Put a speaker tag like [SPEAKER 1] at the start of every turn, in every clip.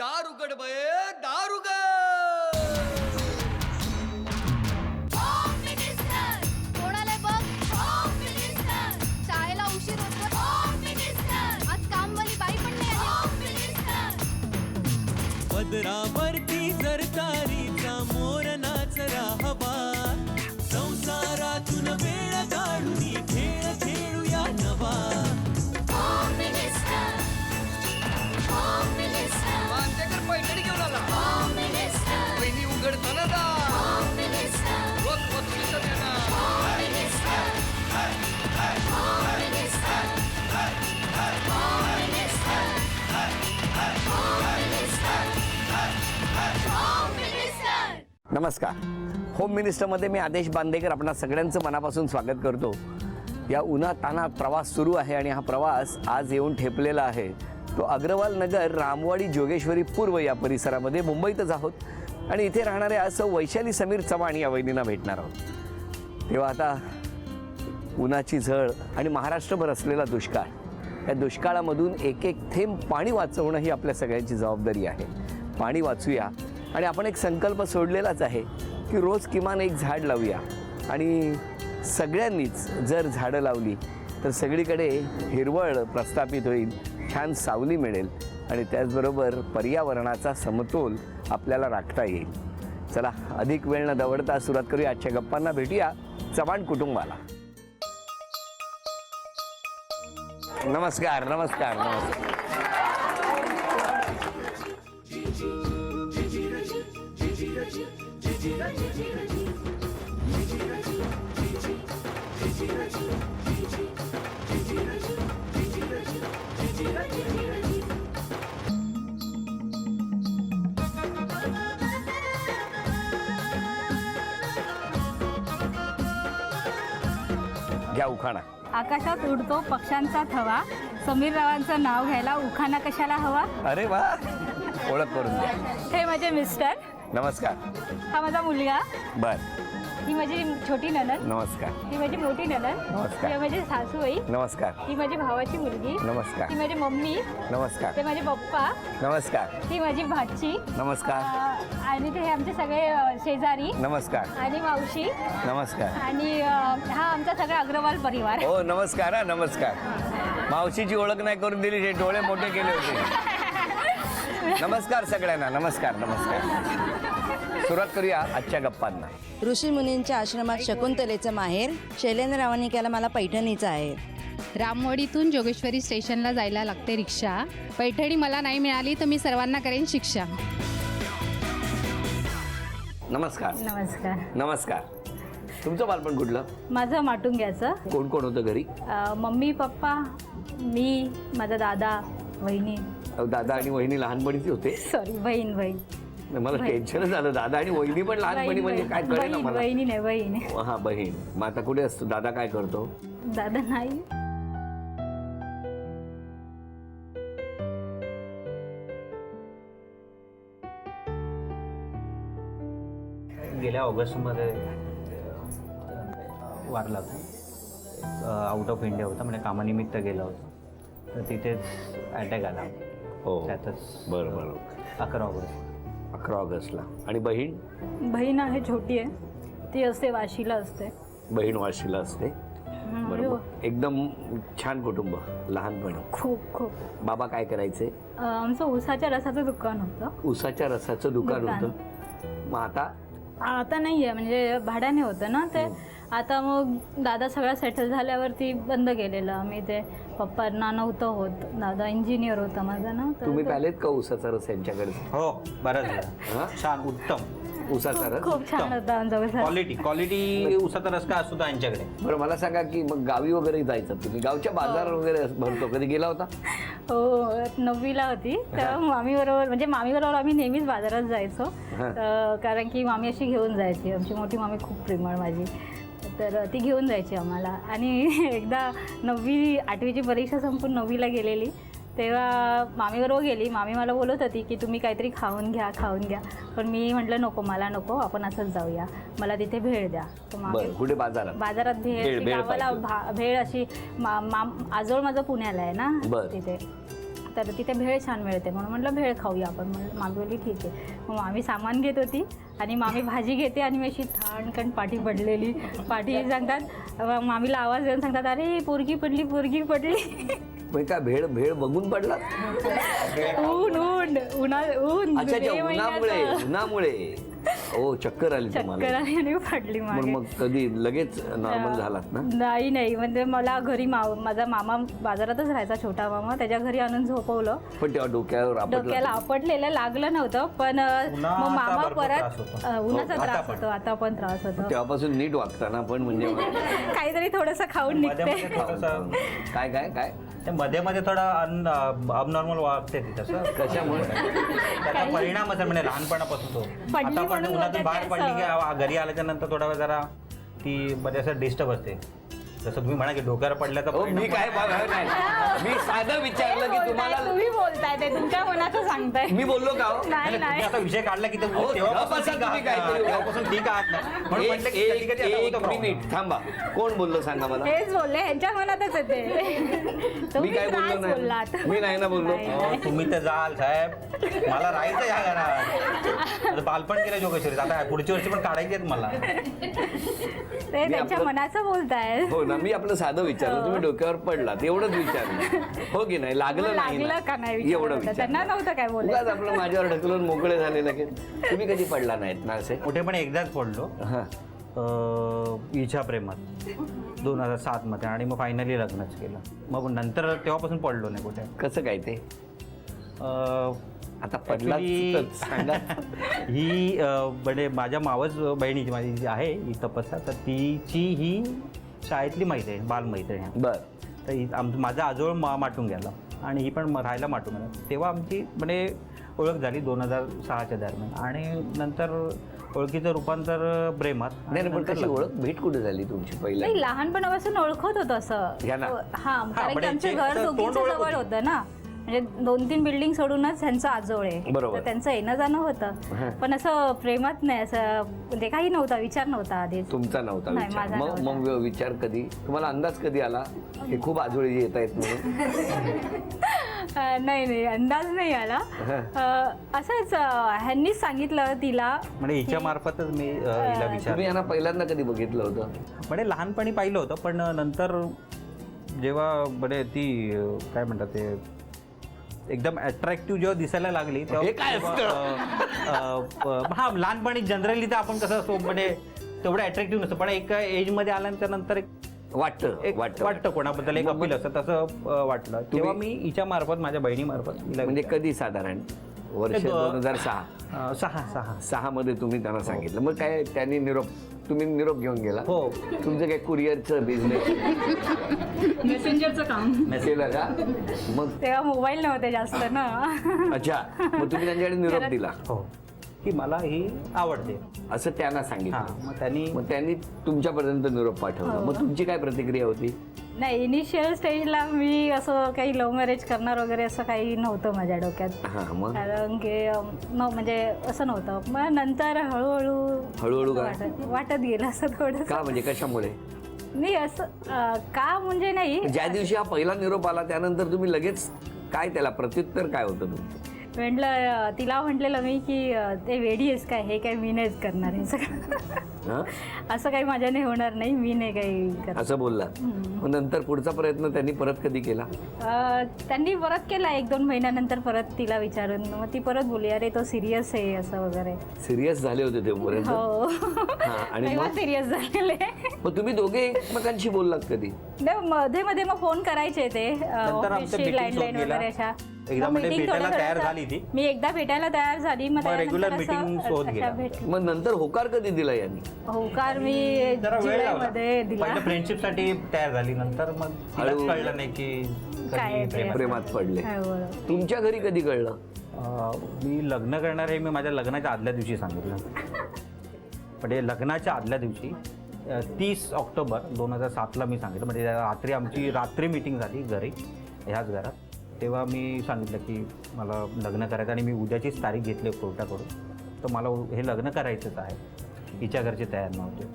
[SPEAKER 1] दार उघड बये, दार उघड.
[SPEAKER 2] कोणाला बघ, शाळेला उशीर होतो. आज कामवाली बाई पण नाही आली.
[SPEAKER 3] पदरावरती सरकारीचा मोर नाचरा हवा, संसारातून वेळ काढून खेळ खेळूया नवा.
[SPEAKER 1] मांजेकर पैठणी घेऊन आला. वहिनी उघडताना दार. रोज बक्षीस देणार.
[SPEAKER 4] नमस्कार. होम मिनिस्टरमध्ये मी आदेश बांदेकर आपणा सगळ्यांचं मनापासून स्वागत करतो. या उन्हातान्हात प्रवास सुरू आहे आणि हा प्रवास आज येऊन ठेपलेला आहे तो अग्रवाल नगर, रामवाडी, जोगेश्वरी पूर्व या परिसरामध्ये मुंबईतच आहोत आणि इथे राहणारे असं वैशाली समीर चव्हाण या वहिनींना भेटणार आहोत. तेव्हा आता उन्हाची झळ आणि महाराष्ट्रभर असलेला दुष्काळ, या दुष्काळामधून एक एक थेंब पाणी वाचवणं ही आपल्या सगळ्यांची जबाबदारी आहे. पाणी वाचूया आणि आपण एक संकल्प सोडलेलाच आहे की रोज किमान एक झाड लावूया आणि सगळ्यांनीच जर झाडं लावली तर सगळीकडे हिरवळ प्रस्थापित होईल, छान सावली मिळेल आणि त्याचबरोबर पर्यावरणाचा समतोल आपल्याला राखता येईल. चला अधिक वेळ न दवडता सुरुवात करूया आजच्या गप्पांना. भेटूया चव्हाण कुटुंबाला. नमस्कार नमस्कार नमस्कार. घ्या उखाणा.
[SPEAKER 5] आकाशात उडतो पक्ष्यांचा थवा, समीर रावांचं नाव घ्यायला उखाणा कशाला हवा.
[SPEAKER 4] अरे वा, ओळख करून द्या.
[SPEAKER 5] हे माझे मिस्टर,
[SPEAKER 4] नमस्कार.
[SPEAKER 5] हा माझा मुलगा,
[SPEAKER 4] बर.
[SPEAKER 5] ही माझी छोटी नणंद,
[SPEAKER 4] नमस्कार.
[SPEAKER 5] ही माझी मोठी नणंद,
[SPEAKER 4] नमस्कार.
[SPEAKER 5] ही माझी सासूबाई,
[SPEAKER 4] नमस्कार.
[SPEAKER 5] ही माझी भावाची मुलगी,
[SPEAKER 4] नमस्कार.
[SPEAKER 5] ही माझी मम्मी,
[SPEAKER 4] नमस्कार.
[SPEAKER 5] ते माझे पप्पा,
[SPEAKER 4] नमस्कार.
[SPEAKER 5] ही माझी भाची,
[SPEAKER 4] नमस्कार.
[SPEAKER 5] आणि ते हे आमचे सगळे शेजारी
[SPEAKER 4] नमस्कार.
[SPEAKER 5] आणि मावशी
[SPEAKER 4] नमस्कार.
[SPEAKER 5] आणि हा आमचा सगळा अग्रवाल परिवार.
[SPEAKER 4] हो नमस्कार. हा नमस्कार. मावशीची ओळख नाही करून दिली, हे डोळे मोठे केले होते. नमस्कार सगळ्यांना. नमस्कार नमस्कार. सुरुवात करूया आजच्या गप्पांना.
[SPEAKER 6] ऋषीमुनींच्या आश्रमात शकुंतलेचं माहेर, शैलेंद्ररावांनी केला मला पैठणीचा आहे.
[SPEAKER 7] रामवाडीतून जोगेश्वरी स्टेशनला जायला लागते रिक्षा. पैठणी मला नाही मिळाली तर मी सर्वांना करेन शिक्षा.
[SPEAKER 4] नमस्कार.
[SPEAKER 5] नमस्कार.
[SPEAKER 4] नमस्कार. तुमचं बालपण कुठलं?
[SPEAKER 5] माझं माटुंग्याचं.
[SPEAKER 4] कोण कोण होतं घरी?
[SPEAKER 5] मम्मी, पप्पा, मी, माझा दादा, वहिनी.
[SPEAKER 4] दादा आणि वहिनी लहानपणीची होते?
[SPEAKER 5] सॉरी, बहीण.
[SPEAKER 4] मला टेन्शन झालं. दादा आणि वहिनी पण लहानपणी म्हणजे काय कळेल ना मला.
[SPEAKER 5] बहिणी नाही, बहीण.
[SPEAKER 4] हा बहीण. मग आता कुठे असतो दादा? काय करतो
[SPEAKER 5] दादा? नाही.
[SPEAKER 8] गेल्या ऑगस्टमध्ये वारला होता. आउट ऑफ इंडिया होता, म्हणजे कामानिमित्त गेला होता. तर तिथेच अटॅक आला.
[SPEAKER 4] हो
[SPEAKER 8] त्यातच.
[SPEAKER 4] बरं बरं.
[SPEAKER 8] 11 ऑगस्ट.
[SPEAKER 4] 11 ऑगस्टला. आणि बहीण?
[SPEAKER 5] बहीण आहे, छोटी आहे. ती असते वाशीला असते.
[SPEAKER 4] बहीण वाशीला असते. बरोबर. एकदम छान कुटुंब लहानपणी.
[SPEAKER 5] खूप खूप.
[SPEAKER 4] बाबा काय करायचे?
[SPEAKER 5] आमचं ऊसाच्या रसाचं दुकान होतं.
[SPEAKER 4] ऊसाच्या रसाचं दुकान होतं. मग
[SPEAKER 5] आता नाही आहे, म्हणजे भाड्याने होतं ना ते. आता मग दादा सगळा सेटल झाल्यावरती बंद केलेलं आम्ही. ते पप्पांना नव्हतं होत. दादा इंजिनियर होता माझा ना.
[SPEAKER 4] तुम्ही प्यालेत का ऊसाचा रस यांच्याकडे?
[SPEAKER 8] हो, बरंच वेळा. छान, उत्तम.
[SPEAKER 4] ऊसाचा रस
[SPEAKER 5] खूप छान होता आमचा ऊसाचा.
[SPEAKER 8] क्वालिटी उसाचा रस का असतो यांच्याकडे.
[SPEAKER 4] बरं, मला सांगा की मग गावी वगैरे जायचं तुम्ही? गावच्या बाजार वगैरे भरतो, कधी गेला होता?
[SPEAKER 5] हो, 9वीला होती तेव्हा मामीबरोबर, म्हणजे मामीबरोबर आम्ही नेहमीच बाजारात जायचो. कारण की मामी अशी घेऊन जायची. आमची मोठी मामी खूप प्रेमळ माझी, तर ती घेऊन जायची आम्हाला. आणि एकदा 9वी 8वीची परीक्षा संपून 9वीला गेलेली तेव्हा मामीबरोबर गेली. मामी मला बोलत होती की तुम्ही काहीतरी खाऊन घ्या. पण मी म्हटलं नको, मला नको, आपण असंच जाऊया, मला तिथे भेळ द्या. तर मामी
[SPEAKER 4] कुठे? बाजारात
[SPEAKER 5] भेळ. गावाला भेळ अशी. आजोळ माझं पुण्याला आहे ना तिथे. तर तिथे भेळ छान मिळते म्हणून म्हटलं भेळ खाऊया आपण. म्हणून मामी बोलली ठीक आहे. मग मामी सामान घेत होती आणि मामी भाजी घेते आणि मी अशी ठाणकण पाठी पडलेली. पाठी सांगतात, मामीला आवाज देऊन सांगतात, अरे पोरगी पडली पोरगी पडली.
[SPEAKER 4] मग काय भेळ भेळ बघून पडला?
[SPEAKER 5] ऊन
[SPEAKER 4] अच्छा अच्छा,
[SPEAKER 5] मे
[SPEAKER 4] उन्हामुळे
[SPEAKER 5] महिन्याचं.
[SPEAKER 4] उन्हामुळे ओ चक्कर आली
[SPEAKER 5] चक्कर
[SPEAKER 4] तुम्हाला?
[SPEAKER 5] आली आणि पडली
[SPEAKER 4] मग
[SPEAKER 5] मागे.
[SPEAKER 4] मग कधी लगेच नॉर्मल झालात ना?
[SPEAKER 5] नाही म्हणजे मला घरी माझा मामा बाजारातच राहायचा, छोटा मामा, त्याच्या घरी आणून झोपवलं.
[SPEAKER 4] पण तेव्हा डोक्यावर
[SPEAKER 5] डोक्याला आपटलेलं लागलं नव्हतं पण मग मामा परत उन्हाचा
[SPEAKER 4] हो,
[SPEAKER 5] त्रास होतो, आता पण त्रास होतो.
[SPEAKER 4] तेव्हापासून नीट वागताना पण म्हणजे
[SPEAKER 5] काहीतरी थोडंसं खाऊन
[SPEAKER 8] मध्ये
[SPEAKER 5] निघते.
[SPEAKER 8] मध्ये थोडंसं
[SPEAKER 4] काय काय काय
[SPEAKER 8] ते मध्ये मध्ये थोडं अबनॉर्मल वागते ती तसं.
[SPEAKER 4] कशामुळे?
[SPEAKER 8] त्याचा परिणामच आहे म्हणजे लहानपणापासून तो.
[SPEAKER 5] पडली
[SPEAKER 8] आता पण
[SPEAKER 5] म्हणून
[SPEAKER 8] उन्हातून
[SPEAKER 5] वगैरे
[SPEAKER 8] बाहेर पडली की
[SPEAKER 5] असं.
[SPEAKER 8] घरी आल्याच्या नंतर थोडा वेळ जरा ती मध्ये असं डिस्टर्ब असते. जसं तुम्ही म्हणा की डोक्यावर पडल्याचा
[SPEAKER 4] हो मी काय बघा नाही, मी साधं विचारलं की तुम्हाला.
[SPEAKER 5] तुम्ही बोलताय ते तुमच्या मनाचं सांगताय.
[SPEAKER 4] मी बोललो का हो?
[SPEAKER 5] नाही
[SPEAKER 8] तुम्ही
[SPEAKER 5] नाही
[SPEAKER 8] आता विषय काढला की ते
[SPEAKER 4] हो,
[SPEAKER 8] तेव्हापासून
[SPEAKER 4] तेव्हापासून
[SPEAKER 8] ठीक
[SPEAKER 4] तुम्ही
[SPEAKER 8] आहात
[SPEAKER 4] काहीतरी
[SPEAKER 8] ना, तेव्हापासून ठीक आहात ना. म्हणून म्हटलं की कधी कधी असं
[SPEAKER 4] एक
[SPEAKER 8] होतं problem.
[SPEAKER 4] मिनिट थांबा. कोण बोललो सांगा मला?
[SPEAKER 5] हेच बोलले, ह्यांच्या मनातच येते.
[SPEAKER 4] मी
[SPEAKER 5] तुम्ही
[SPEAKER 4] काय बोललो
[SPEAKER 5] त्रास बोललात.
[SPEAKER 4] नाही? मी नाही ना बोललो.
[SPEAKER 5] नाही.
[SPEAKER 8] हो, तुम्ही तर जाल साहेब, मला राहायचं या घरात. आता बालपण केलं जोगेश्वरीत, आता पुढच्या वर्षी पण काढायची आहेत मला.
[SPEAKER 5] ते त्यांच्या
[SPEAKER 4] आपलं-
[SPEAKER 5] मनाचं बोलताय.
[SPEAKER 4] हो ना, मी आपलं साधं विचारलं, तुम्ही डोक्यावर पडलात एवढंच विचारलं. हो की नाही? लागलं नाही ना?
[SPEAKER 5] लागलं का नाही विचारलं
[SPEAKER 4] एवढं
[SPEAKER 5] होतं. त्यांना
[SPEAKER 4] विचारलं.
[SPEAKER 5] नव्हतं काय
[SPEAKER 4] उगाच
[SPEAKER 5] बोलायचं.
[SPEAKER 4] आपलं माझ्यावर ढकलून मोकळे झाले लगेच. तुम्ही कधी पडला नाहीत ना असे?
[SPEAKER 8] कुठे पण एकदाच पडलो
[SPEAKER 4] हा.
[SPEAKER 8] इच्छा प्रेमात 2007 मध्ये, आणि मग फायनली लग्नच केलं. मग नंतर तेव्हापासून पडलो नाही कुठे.
[SPEAKER 4] कसं काय ते?
[SPEAKER 8] अं,
[SPEAKER 4] आता पडला
[SPEAKER 8] Actually,
[SPEAKER 4] सांगा.
[SPEAKER 8] ही म्हणजे माझ्या मावस बहिणीची माझी जी आहे ही तपस्या, तर तिची ही शाळेतली मैत्रीण, बालमैत्रीण आहे.
[SPEAKER 4] बर.
[SPEAKER 8] तर माझा आजोळ माटून गेला आणि ही पण राहायला माटून गेला. तेव्हा आमची म्हणजे ओळख झाली 2006च्या दरम्यान, आणि नंतर ओळखीचं रूपांतर प्रेमात.
[SPEAKER 4] नाही नाही, पण
[SPEAKER 8] नंतर
[SPEAKER 4] कशी
[SPEAKER 8] लग्न.
[SPEAKER 4] ओळख भेट कुठे झाली तुमची पहिल्या?
[SPEAKER 5] नाही, लहानपणापासून ओळखत होतं असं.
[SPEAKER 4] या ना.
[SPEAKER 5] हा, कारण की
[SPEAKER 8] म्हणजे
[SPEAKER 5] आमचं
[SPEAKER 8] ते
[SPEAKER 5] घर
[SPEAKER 8] असं तोंड
[SPEAKER 5] दोघींचं
[SPEAKER 8] ओळख
[SPEAKER 5] जवळ
[SPEAKER 8] होती.
[SPEAKER 5] होतं ना, म्हणजे 2-3 बिल्डिंग सोडूनच त्यांचं आजोळ आहे.
[SPEAKER 4] बरोबर.
[SPEAKER 5] तर त्यांचं येणं जाणं होतं, पण असं प्रेमात नाही, असं म्हणजे काही नव्हता, विचार नव्हता आधीच.
[SPEAKER 4] तुमचा नव्हता
[SPEAKER 5] नाही,
[SPEAKER 4] विचार.
[SPEAKER 5] माझा
[SPEAKER 4] मग
[SPEAKER 5] नव्हता.
[SPEAKER 4] मग विचार कधी तुम्हाला अंदाज कधी आला हे खूप आजोळी येत आहेत म्हणून?
[SPEAKER 5] नाही अंदाज नाही आला. असंच ह्यांनीच सांगितलं तिला.
[SPEAKER 8] म्हणजे हिच्या मार्फतच मी हिला
[SPEAKER 4] तुम्ही
[SPEAKER 8] विचारलं.
[SPEAKER 4] यांना पहिल्यांदा कधी बघितलं होतं?
[SPEAKER 8] म्हणजे लहानपणी पाहिलं होतं, पण नंतर जेव्हा म्हणजे ती काय म्हणतात ते एकदम अट्रॅक्टिव्ह जेव्हा दिसायला लागली
[SPEAKER 4] हे काय
[SPEAKER 8] हा, लहानपणी जनरली तर आपण कसं असतो म्हणजे तेवढं अट्रॅक्टिव्ह नसतं, पण एका एजमध्ये आल्यानंतर नंतर वाटतं कोणाबद्दल एक अपील असतं, तसं वाटलं. तेव्हा मी हिच्या मार्फत, माझ्या बहिणी मार्फत हिला
[SPEAKER 4] म्हणजे कधी साधारण वर्ष 2006
[SPEAKER 8] 6
[SPEAKER 4] मध्ये तुम्ही त्यांना सांगितलं. मग काय त्यांनी तुम्ही निरोप घेऊन गेला?
[SPEAKER 8] हो.
[SPEAKER 4] तुमचं काय कुरिअरचं बिझनेस
[SPEAKER 5] मेसेंजरचं काम
[SPEAKER 4] केलं का? मग
[SPEAKER 5] तेव्हा मोबाईल नव्हते जास्त ना.
[SPEAKER 4] अच्छा, मग तुम्ही त्यांच्याकडे निरोप दिला
[SPEAKER 8] हो, की मला ही आवडते
[SPEAKER 4] असं त्यांना
[SPEAKER 8] हां.
[SPEAKER 4] सांगितलं.
[SPEAKER 8] मग
[SPEAKER 4] त्यांनी तुमच्यापर्यंत निरोप पाठवला. मग तुमची काय प्रतिक्रिया होती?
[SPEAKER 5] नाही, इनिशियल स्टेजला मी असं काही लव्ह मॅरेज करणार वगैरे असं काही नव्हतं माझ्या डोक्यात.
[SPEAKER 4] हा, मग
[SPEAKER 5] कारण की म्हणजे असं नव्हतं. मग नंतर
[SPEAKER 4] हळूहळू काय?
[SPEAKER 5] वाटत गेलं असं थोडं.
[SPEAKER 4] का म्हणजे कशामुळे?
[SPEAKER 5] नाही असं का म्हणजे नाही,
[SPEAKER 4] ज्या दिवशी हा पहिला निरोप आला त्यानंतर तुम्ही लगेच काय त्याला प्रत्युत्तर काय होतं तुमचं?
[SPEAKER 5] म्हटलं तिला म्हटलेलं मी की ते वेडी आहेस काय, हे काय मी नाहीच करणार हे सगळं.
[SPEAKER 4] हा?
[SPEAKER 5] असं काही माझ्याने होणार नाही, मी नाही काही करणार.
[SPEAKER 4] असं बोलला. मग नंतर पुढचा प्रयत्न त्यांनी परत कधी केला?
[SPEAKER 5] त्यांनी परत केला 1-2 महिन्यानंतर परत तिला विचारून. मग ती परत बोलली, अरे तो सिरियस आहे असं वगैरे.
[SPEAKER 4] सिरियस झाले होते तेव्हापर्यंत?
[SPEAKER 5] हो,
[SPEAKER 4] हा, आणि
[SPEAKER 5] तेव्हा
[SPEAKER 4] मग?
[SPEAKER 5] सिरियस झालेले.
[SPEAKER 4] मग तुम्ही दोघे एकमेकांशी बोललात कधी?
[SPEAKER 5] नाही, मध्ये मध्ये मग फोन करायचे ते
[SPEAKER 8] नंतर आमच्या
[SPEAKER 5] ऑफिसची
[SPEAKER 8] meetings
[SPEAKER 5] लँडलाईन
[SPEAKER 8] होत गेल्या.
[SPEAKER 5] वगैरे अशा.
[SPEAKER 8] एकदा
[SPEAKER 5] मग
[SPEAKER 8] म्हणजे
[SPEAKER 5] meeting
[SPEAKER 8] भेटायला
[SPEAKER 5] थोडं-
[SPEAKER 8] तयार
[SPEAKER 5] थोडंसं-
[SPEAKER 8] झाली ती.
[SPEAKER 5] मी एकदा भेटायला तयार झाली, मग
[SPEAKER 8] रेग्युलर
[SPEAKER 5] त्यानंतर असं-
[SPEAKER 8] मीटिंग होत
[SPEAKER 5] अशा
[SPEAKER 8] गेल्या.
[SPEAKER 5] भेट-
[SPEAKER 4] मग नंतर होकार कधी दिला यांनी?
[SPEAKER 5] होकार मी
[SPEAKER 8] जरा वेळ लावला.
[SPEAKER 5] जुलैमध्ये दिला.
[SPEAKER 8] पहिलं फ्रेंडशिपसाठी तयार झाली, नंतर मग तिलाच
[SPEAKER 4] हळू-
[SPEAKER 8] कळलं नाही की
[SPEAKER 5] काय
[SPEAKER 8] कधी
[SPEAKER 5] ते.
[SPEAKER 8] प्रेमात.
[SPEAKER 4] प्रेमात पडले.
[SPEAKER 5] हो, बरोबर.
[SPEAKER 4] तुमच्या घरी कधी कळलं?
[SPEAKER 8] मी लग्न करणार हे मी माझ्या लग्नाच्या आदल्या दिवशी सांगितलं. म्हणजे लग्नाच्या आदल्या दिवशी 30 ऑक्टोबर 2007ला मी सांगितलं. म्हणजे रात्री आमची मीटिंग झाली घरी, ह्याच घरात. तेव्हा मी सांगितलं की मला लग्न करायचं आणि मी उद्याचीच तारीख घेतली कोर्टाकडून. तर मला हे लग्न करायचंच आहे. हिच्या घरचे तयार नव्हते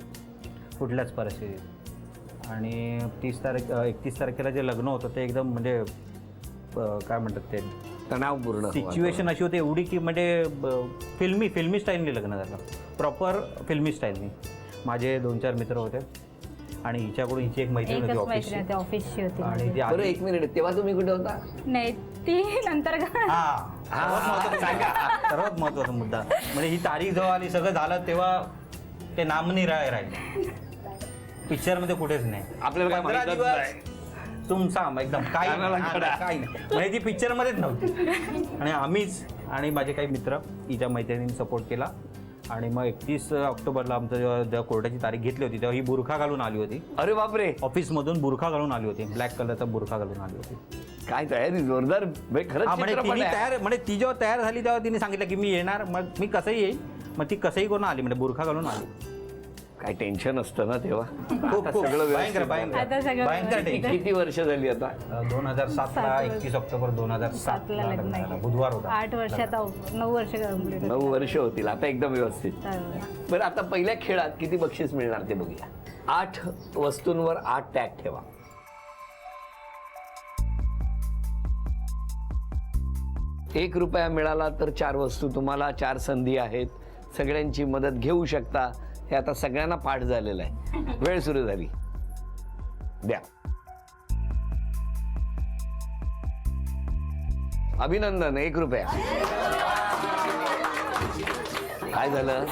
[SPEAKER 8] कुठल्याच परिस्थितीत. आणि 31 तारखेला जे लग्न होतं ते एकदम म्हणजे काय म्हणतात ते
[SPEAKER 4] तणावपूर्ण
[SPEAKER 8] सिच्युएशन अशी होती एवढी की म्हणजे फिल्मी स्टाईलने लग्न झालं, प्रॉपर फिल्मी स्टाईलनी. माझे 2-4 मित्र होते आणि हिच्याकडून हिची एक मैत्रीण
[SPEAKER 5] एकच
[SPEAKER 8] होती
[SPEAKER 5] मैत्रीण होती,
[SPEAKER 8] ऑफिसची.
[SPEAKER 5] ऑफिसची होती
[SPEAKER 8] आणि
[SPEAKER 5] माझी.
[SPEAKER 8] ती
[SPEAKER 4] बरं
[SPEAKER 8] आधी-
[SPEAKER 4] 1 मिनिट, तेव्हा तुम्ही कुठे होता?
[SPEAKER 5] नाही ती नंतर
[SPEAKER 8] सर्वात महत्वाचा मुद्दा म्हणजे ही तारीख जेव्हा आली, सगळं झालं, तेव्हा ते नामनिराळे राहिले. पिक्चरमध्ये कुठेच नाही.
[SPEAKER 4] आपल्याला काय
[SPEAKER 8] 15
[SPEAKER 4] माहीतच
[SPEAKER 8] दिवस
[SPEAKER 4] नाही.
[SPEAKER 8] तुमचा एकदम काही काही नाही म्हणजे ती पिक्चरमध्येच नव्हती. आणि आम्हीच आणि माझे काही मित्र हिच्या मैत्रिणींनी सपोर्ट केला. आणि मग 31 ऑक्टोबरला आमचं जेव्हा कोर्टाची तारीख घेतली होती तेव्हा ही बुरखा घालून आली होती.
[SPEAKER 4] अरे बापरे,
[SPEAKER 8] ऑफिसमधून बुरखा घालून आली होती, ब्लॅक कलरचा बुरखा घालून आली होती.
[SPEAKER 4] काय तयारी जोरदार. खरंच
[SPEAKER 8] म्हणजे
[SPEAKER 4] चित्रपट
[SPEAKER 8] तिने
[SPEAKER 4] आहे.
[SPEAKER 8] तयार म्हणजे ती जेव्हा तयार झाली तेव्हा तिने सांगितलं की मी येणार, मग मी कसंही येईल. मग ती कसंही करून आली, म्हणजे बुरखा घालून आली.
[SPEAKER 4] काय टेन्शन असतं ना तेव्हा.
[SPEAKER 8] खूप
[SPEAKER 4] आता
[SPEAKER 8] खूप
[SPEAKER 4] सगळं
[SPEAKER 8] भयंकर
[SPEAKER 4] व्यवस्थित
[SPEAKER 5] आता सगळं
[SPEAKER 8] भयंकर
[SPEAKER 5] व्यवस्थित.
[SPEAKER 8] टेन्शन.
[SPEAKER 4] किती वर्ष झाली आता?
[SPEAKER 8] 2007ला 31 ऑक्टोबर 2007
[SPEAKER 5] 7ला लग्न आहे.
[SPEAKER 8] बुधवार होता.
[SPEAKER 5] 8 वर्षात 9 वर्ष कंप्लीट
[SPEAKER 4] 9 वर्ष होतील आता, एकदम व्यवस्थित. बरं, आता पहिल्या खेळात किती बक्षीस मिळणार ते बघूया. 8 वस्तूंवर 8 टॅग ठेवा. ₹1 मिळाला तर 4 वस्तू तुम्हाला, 4 संधी आहेत. सगळ्यांची मदत घेऊ शकता. हे आता सगळ्यांना पाठ झालेलं आहे. वेळ सुरू झाली, द्या. अभिनंदन, ₹1. काय झालं?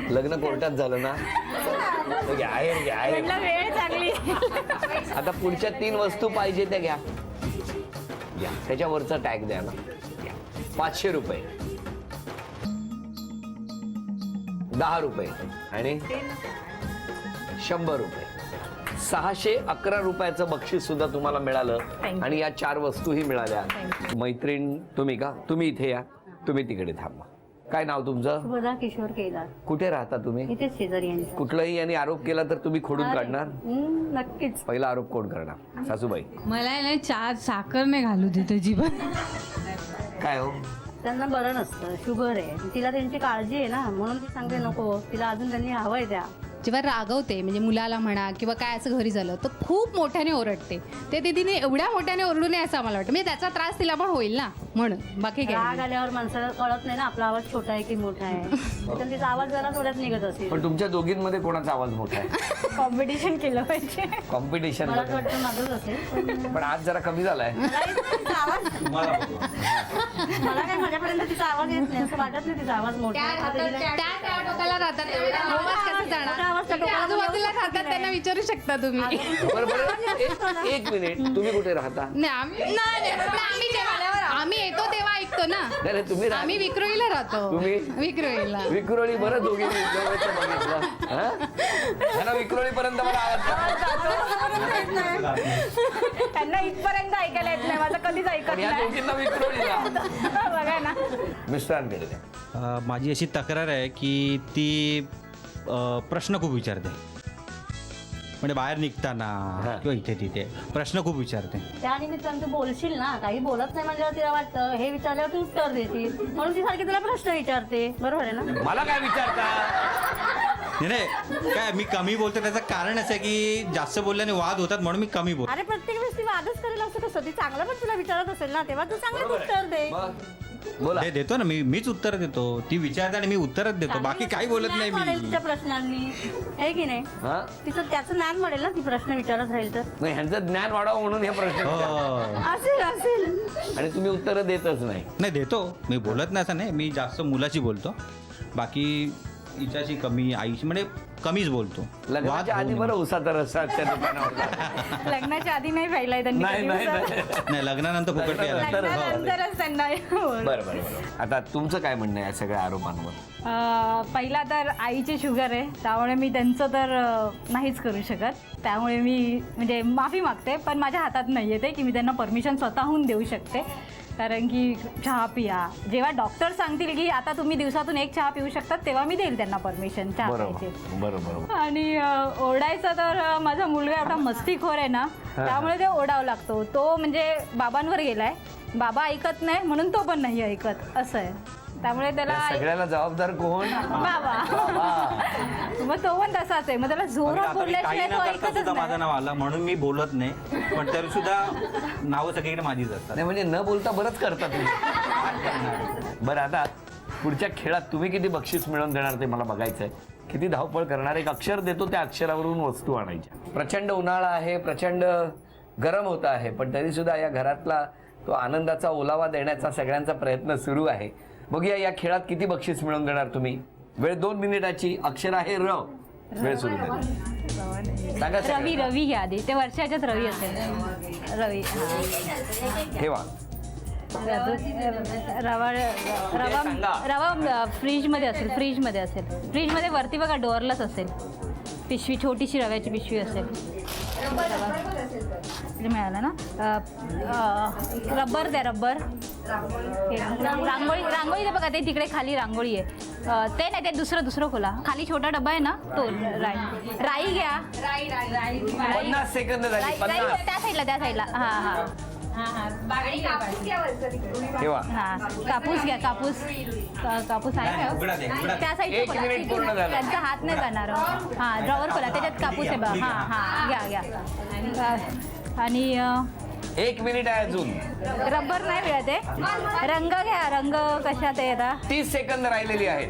[SPEAKER 4] लग्न कोर्टात झालं ना? आहे.
[SPEAKER 5] वेळ चांगली.
[SPEAKER 4] आता पुढच्या 3 वस्तू पाहिजे त्या घ्या. घ्या, त्याच्यावरचा टॅग द्या ना. घ्या. ₹500, ₹10 आणि ₹100. ₹611 बक्षीस सुद्धा तुम्हाला मिळालं.
[SPEAKER 5] Thank you.
[SPEAKER 4] आणि या 4 वस्तूही मिळाल्या.
[SPEAKER 5] Thank
[SPEAKER 4] मैत्रीण तुम्ही का? तुम्ही इथे या, तुम्ही तिकडे थांबा. काय नाव तुमचं?
[SPEAKER 5] बघा किशोर केला
[SPEAKER 4] कुठे राहता तुम्ही?
[SPEAKER 5] इथेच शेजारी यांच्या.
[SPEAKER 4] कुठलाही यांनी आरोप केला तर तुम्ही खोडून काढणार?
[SPEAKER 5] नक्कीच.
[SPEAKER 4] पहिला आरोप कोण करणार? सासूबाई.
[SPEAKER 7] मला नाही चहा साखर नाही घालू देते जीवन.
[SPEAKER 4] काय हो?
[SPEAKER 5] त्यांना बरं नसतं, शुगर आहे, तिला त्यांची काळजी आहे ना, म्हणून ती सांगते नको, तिला अजून त्यांनी हवंय त्या.
[SPEAKER 7] जेव्हा रागवते म्हणजे मुलाला म्हणा किंवा काय असं घरी झालं तर खूप मोठ्याने ओरडते. ते दीदीने एवढ्या मोठ्याने ओरडू नये असं मला वाटतं. म्हणजे त्याचा त्रास तिला पण होईल ना, म्हणून. बाकी काय
[SPEAKER 5] राग
[SPEAKER 7] नाही.
[SPEAKER 5] आल्यावर माणसाला कळत नाही ना आपला आवाज छोटा आहे की मोठा आहे. तर तिचा आवाज जरा थोड्यात निघत असेल.
[SPEAKER 4] पण तुमच्या दोघींमध्ये कोणाचा आवाज मोठा आहे?
[SPEAKER 5] कॉम्पिटिशन केलं पाहिजे.
[SPEAKER 4] कॉम्पिटिशन.
[SPEAKER 5] मला तर वाटतं माझंच असेल.
[SPEAKER 4] पण आज जरा कमी झालाय.
[SPEAKER 5] तिचा आवाज
[SPEAKER 8] तुम्हाला बघू.
[SPEAKER 5] मला काय माझ्यापर्यंत तिचा आवाज येत नाही, असं वाटत नाही तिचा आवाज मोठा आहे.
[SPEAKER 7] त्या टोकाला राहतात आवाज कसं जाणार?
[SPEAKER 5] आवाज त्या टोकाला
[SPEAKER 7] आजूबाजूला राहतात त्यांना विचारू शकता तुम्ही.
[SPEAKER 4] बरं, एक मिनिट, तुम्ही कुठे राहता?
[SPEAKER 7] नाही, आम्ही येतो तेव्हा ऐकतो ना.
[SPEAKER 4] नाही, तुम्ही
[SPEAKER 7] आम्ही विक्रोळीला राहतो.
[SPEAKER 4] तुम्ही?
[SPEAKER 7] विक्रोळीला.
[SPEAKER 4] विक्रोळी. बरं, दोघी बघितलं. त्यांना विक्रोळी पर्यंत मला आवाज
[SPEAKER 5] त्यांना इथपर्यंत ऐकायला येत नाही, माझं कधीच ऐकत
[SPEAKER 4] पण या
[SPEAKER 5] नाही.
[SPEAKER 4] दोघींना विक्रोळीला.
[SPEAKER 5] बघा ना.
[SPEAKER 4] मिस्टरांकडे द्या.
[SPEAKER 8] माझी अशी तक्रार आहे की ती प्रश्न खूप विचारते. म्हणजे बाहेर निघताना किंवा इथे तिथे प्रश्न खूप विचारते.
[SPEAKER 5] त्या निमित्तानं तू बोलशील ना, काही बोलत नाही म्हणजे तिला वाटतं हे विचारल्यावर तू उत्तर देशील, म्हणून ती सारखी तुला प्रश्न विचारते. बरोबर आहे ना?
[SPEAKER 4] मला काय विचारता?
[SPEAKER 8] नाही काय मी कमी बोलतो त्याचं कारण असं आहे की जास्त बोलल्याने वाद होतात, म्हणून मी कमी बोलतो.
[SPEAKER 5] अरे प्रत्येक वेळेस ती वादच करेल असं कसं? ती चांगलं पण तुला विचारत असेल ना, तेव्हा तू चांगलं उत्तर दे.
[SPEAKER 4] बोला.
[SPEAKER 8] देतो ना मीच उत्तर देतो. ती विचारते आणि मी उत्तरच देतो, बाकी काही बोलत नाही
[SPEAKER 5] वाढेल
[SPEAKER 8] मी.
[SPEAKER 5] तिच्या प्रश्नांनी, आहे की नाही?
[SPEAKER 4] हा?
[SPEAKER 5] तिचं त्याचं ज्ञान वाढेल ना, ती प्रश्न विचारत राहील तर.
[SPEAKER 4] नाही, ह्यांचं ज्ञान वाढावं म्हणून हे प्रश्न विचारतात.
[SPEAKER 8] हो.
[SPEAKER 5] असेल.
[SPEAKER 4] आणि तुम्ही उत्तर देतच नाही.
[SPEAKER 8] नाही देतो, मी बोलत नाही असं नाही. मी जास्त मुलाची बोलतो, बाकी हिच्याशी कमी, आईशी म्हणजे कमीच बोलतो.
[SPEAKER 4] लग्नाच्या आधी बरं उसाचा रस्त्याच्या दुकानावर.
[SPEAKER 5] लग्नाच्या आधी नाही पाहिलाय त्यांनी
[SPEAKER 4] नाही
[SPEAKER 5] कधी
[SPEAKER 4] नाही
[SPEAKER 5] उसाचा.
[SPEAKER 4] नाही.
[SPEAKER 8] नाही लग्नानंतर फुकट प्यायला.
[SPEAKER 5] लग्नानंतरच त्यांना
[SPEAKER 4] बरं बरं बरं. आता तुमचं काय म्हणणं आहे या सगळ्या आरोपांवर?
[SPEAKER 5] पहिला तर आईची शुगर आहे, त्यामुळे मी त्यांचं तर नाहीच करू शकत. त्यामुळे मी म्हणजे माफी मागते, पण माझ्या हातात नाही येते की मी त्यांना परमिशन स्वतःहून देऊ शकते. कारण की चहा पिया, जेव्हा डॉक्टर सांगतील की आता तुम्ही दिवसातून 1 चहा पिऊ शकतात, तेव्हा मी देईल त्यांना परमिशन चहा प्यायची.
[SPEAKER 4] बरोबर.
[SPEAKER 5] आणि ओरडायचं तर माझा मुलगा एवढा मस्तीखोर आहे ना, त्यामुळे ते ओरडावं लागतो. तो म्हणजे बाबांवर गेलाय, बाबा ऐकत नाही म्हणून तो पण नाही ऐकत, असं आहे. त्यामुळे त्याला
[SPEAKER 4] या सगळ्याला जबाबदार कोण?
[SPEAKER 5] बाबा. मग तो पण तसाच आहे, मग त्याला
[SPEAKER 8] आणि
[SPEAKER 5] जोरात
[SPEAKER 8] आता मी काही
[SPEAKER 5] बोलल्याशिवाय
[SPEAKER 8] न
[SPEAKER 5] तो
[SPEAKER 8] करता
[SPEAKER 5] ऐकतच
[SPEAKER 8] सुद्धा माझं
[SPEAKER 5] नाही.
[SPEAKER 8] नाव आलं म्हणून मी बोलत नाही, पण तरी सुद्धा नावं सगळीकडे माझीच असतात.
[SPEAKER 4] नाही म्हणजे न बोलता बरंच करता तुम्ही. बरं आता पुढच्या खेळात तुम्ही किती बक्षीस मिळवून देणार ते मला बघायचं आहे. किती धावपळ करणार, एक अक्षर देतो त्या अक्षरावरून वस्तू आणायच्या. प्रचंड उन्हाळा आहे, प्रचंड गरम होत आहे, पण तरी सुद्धा या घरातला तो आनंदाचा ओलावा देण्याचा सगळ्यांचा प्रयत्न सुरू आहे. बघूया या खेळात किती बक्षीस मिळवून देणार तुम्ही. वेळ 2 मिनिटाची. अक्षर आहे र. वेळ सुरू झाली. सांगा
[SPEAKER 5] रवी
[SPEAKER 4] सगळ्यांना.
[SPEAKER 5] रवी घ्या आधी, ते वर्षाच्याच रवी असेल. रवी
[SPEAKER 4] ठेवा.
[SPEAKER 5] रवा रवा
[SPEAKER 4] सांगा.
[SPEAKER 5] रवा फ्रीजमध्ये असेल. फ्रीजमध्ये वरती बघा डोअरलाच असेल. पिशवी, छोटीशी रव्याची पिशवी असेल. मिळालं ना. रबर द्या, रबर. रांगोळी दे बघा, ते तिकडे खाली रांगोळी आहे. ते नाही, ते दुसरं खोला. खाली छोटा डबा आहे ना तो. राई घ्या.
[SPEAKER 4] 50 सेकंद झाली. 50.
[SPEAKER 5] त्या साईडला. हा.
[SPEAKER 4] ठेवा.
[SPEAKER 5] हा, कापूस घ्या. कापूस आहे
[SPEAKER 8] उघडा दे, उघडा
[SPEAKER 5] का?
[SPEAKER 8] दे.
[SPEAKER 5] त्या साईडला
[SPEAKER 4] 1 मिनिट पूर्ण झालं.
[SPEAKER 5] त्यांचा हात नाही जाणार. हा, ड्रॉवर खोला, त्याच्यात कापूस आहे बघा. हा, घ्या. आणि
[SPEAKER 4] 1 मिनिट आहे अजून.
[SPEAKER 5] रबर नाही मिळत आहे. रंग घ्या. रंग कशात आहे आता?
[SPEAKER 4] 30 सेकंद राहिलेली आहेत.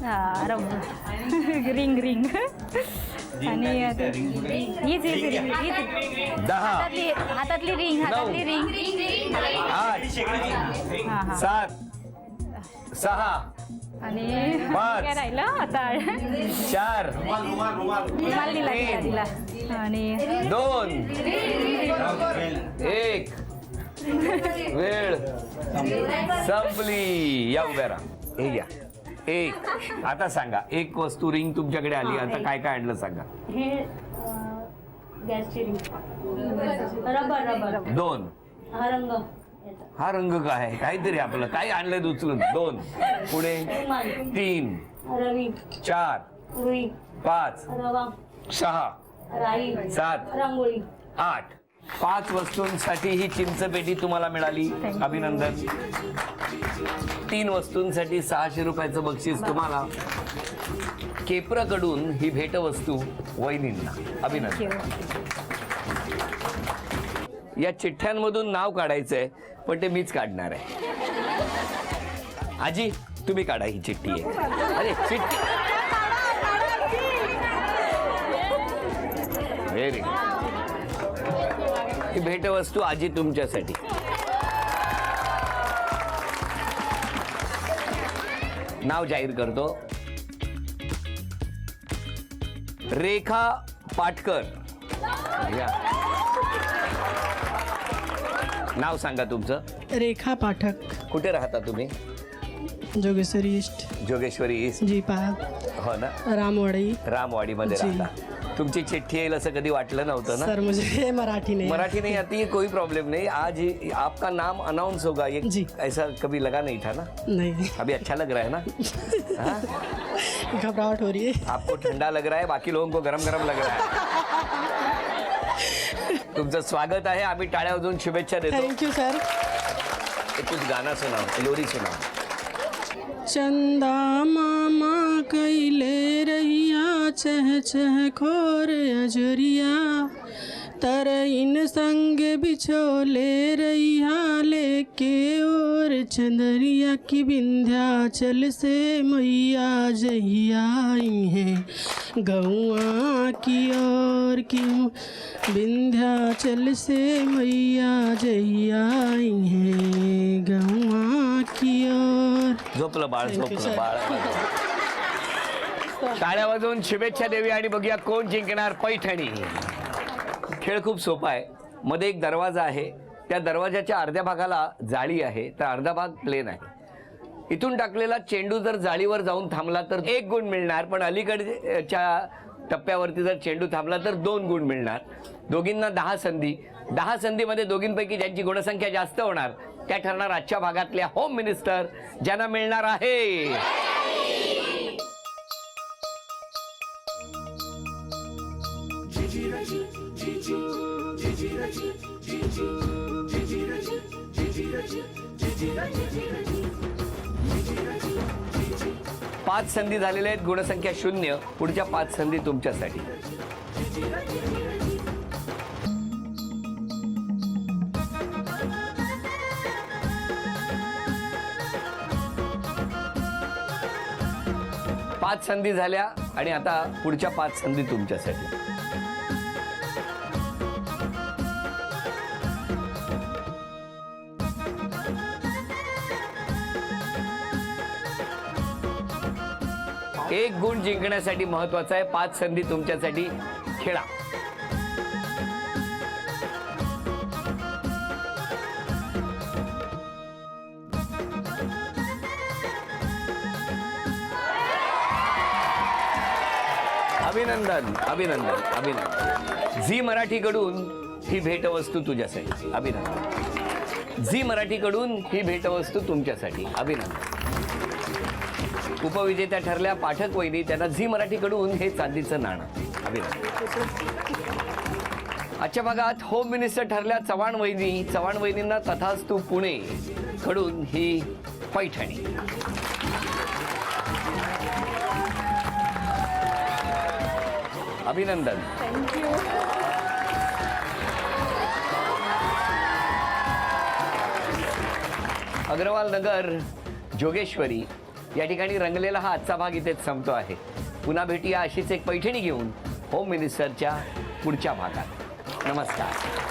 [SPEAKER 5] हा, रबर. रिंग. आणि हीच रिंग.
[SPEAKER 4] 10
[SPEAKER 5] हातातली रिंग.
[SPEAKER 4] 8
[SPEAKER 5] हा.
[SPEAKER 4] 7 6
[SPEAKER 5] आणि
[SPEAKER 4] पाच.
[SPEAKER 5] काय राहिलं आता?
[SPEAKER 4] 4
[SPEAKER 5] रुमाल दिला. आणि
[SPEAKER 4] 2 1 वेळ संपली. या उभ्या राहा. हे घ्या. 1. आता सांगा, एक वस्तू रिंग तुमच्याकडे आली. आता काय काय आणलं सांगा.
[SPEAKER 5] हे गॅसची रिंग. रबर.
[SPEAKER 4] 2.
[SPEAKER 5] हा रंग.
[SPEAKER 4] हा रंग काय आहे? काहीतरी आपलं काय आणलंय उचलून. 2 पुढे 3
[SPEAKER 5] रवी.
[SPEAKER 4] 4
[SPEAKER 5] रुई.
[SPEAKER 4] 5
[SPEAKER 5] रवा.
[SPEAKER 4] 6
[SPEAKER 5] राई.
[SPEAKER 4] 7
[SPEAKER 5] रांगोळी.
[SPEAKER 4] 8. 5 वस्तूंसाठी ही चिंचपेटी तुम्हाला मिळाली. अभिनंदन. 3 वस्तूंसाठी 600 रुपयाचं बक्षीस तुम्हाला. केप्रकडून ही भेटवस्तू वहिनींना. अभिनंदन. या चिठ्ठ्यांमधून नाव काढायचंय, पण ते मीच काढणार आहे. आजी तुम्ही काढा, ही चिठ्ठी आहे. अरे चिठ्ठी. Very good. ही भेटवस्तू आजी तुमच्यासाठी. नाव जाहीर करतो. रेखा पाटकर. या. नाव सांगा तुमचं.
[SPEAKER 9] रेखा पाठक.
[SPEAKER 4] कुठे राहता तुम्ही?
[SPEAKER 9] जोगेश्वरी ईस्ट.
[SPEAKER 4] जोगेश्वरी ईस्ट.
[SPEAKER 9] जी पा.
[SPEAKER 4] हो ना. रामवाडीमध्ये
[SPEAKER 9] जी.
[SPEAKER 4] राहता. तुमची चिठ्ठी येईल असं कधी वाटलं नव्हतं ना?
[SPEAKER 9] सर मुझे मराठी नहीं
[SPEAKER 4] मराठी नहीं आती है, कोई प्रॉब्लम नहीं. आज ही आपका नाम अनाउंस होगा. ये
[SPEAKER 9] जी.
[SPEAKER 4] ऐसा कभी लगा नहीं था ना?
[SPEAKER 9] नहीं.
[SPEAKER 4] अभी अच्छा लग रहा है ना? हाँ?
[SPEAKER 9] घबराहट हो रही है.
[SPEAKER 4] आपको ठंडा लग रहा है, बाकी लोगों को गरम गरम लग रहा है. तुमचं स्वागत आहे. आम्ही टाळ्या वाजवून शुभेच्छा देतो.
[SPEAKER 9] Thank you sir.
[SPEAKER 4] कुछ गाना सुनाओ, लोरी सुनाओ.
[SPEAKER 9] चंदा मामा कैले रहिया चह चह खोर अजरिया तर इन संग बिछोले रहिया लेके और चंदरिया की विंध्याचल से मैया जहिया आई हैं गौआ की ओर क्यों विंध्याचल से मैया जहिया आई हैं गौआ की ओर.
[SPEAKER 4] झोपलं बाळ, झोपलं बाळ. टाळ्या वाजवून शुभेच्छा देवी आणि बघूया कोण जिंकणार पैठणी. खेळ खूप सोपा आहे. मध्ये एक दरवाजा आहे. त्या दरवाजाच्या अर्ध्या भागाला जाळी आहे, तर अर्धा भाग प्लेन आहे. इथून टाकलेला चेंडू जर जाळीवर जाऊन थांबला तर 1 गुण मिळणार, पण अलीकडच्या टप्प्यावरती जर चेंडू थांबला तर 2 गुण मिळणार. दोघींना 10 संधी. 10 संधीमध्ये दोघींपैकी ज्यांची गुणसंख्या जास्त होणार त्या ठरणार आजच्या भागातल्या होम मिनिस्टर, ज्यांना मिळणार आहे पाच संधी झालेल्या आहेत, गुणसंख्या 0. पुढच्या 5 संधी तुमच्यासाठी. पाच संधी झाल्या आणि आता पुढच्या 5 संधी तुमच्यासाठी. एक गुण जिंकण्यासाठी महत्वाचा आहे. 5 संधी तुमच्यासाठी. खेळा. अभिनंदन, अभिनंदन, अभिनंदन. झी मराठीकडून ही भेटवस्तू तुझ्यासाठी. अभिनंदन. झी मराठीकडून ही भेटवस्तू तुमच्यासाठी. अभिनंदन. उपविजेत्या ठरल्या पाठक वहिनी, त्यांना झी मराठीकडून हे चांदीचं नाणं. अभिनंदन. आजच्या भागात होम मिनिस्टर ठरल्या चव्हाण वहिनी. चव्हाण वहिनींना तथास्तु पुणे कडून ही पैठणी. अभिनंदन. अग्रवाल नगर जोगेश्वरी या ठिकाणी रंगलेला हा आजचा भाग इथेच संपतो आहे. पुन्हा भेटूया अशीच एक पैठणी घेऊन होम मिनिस्टरच्या पुढच्या भागात. नमस्कार.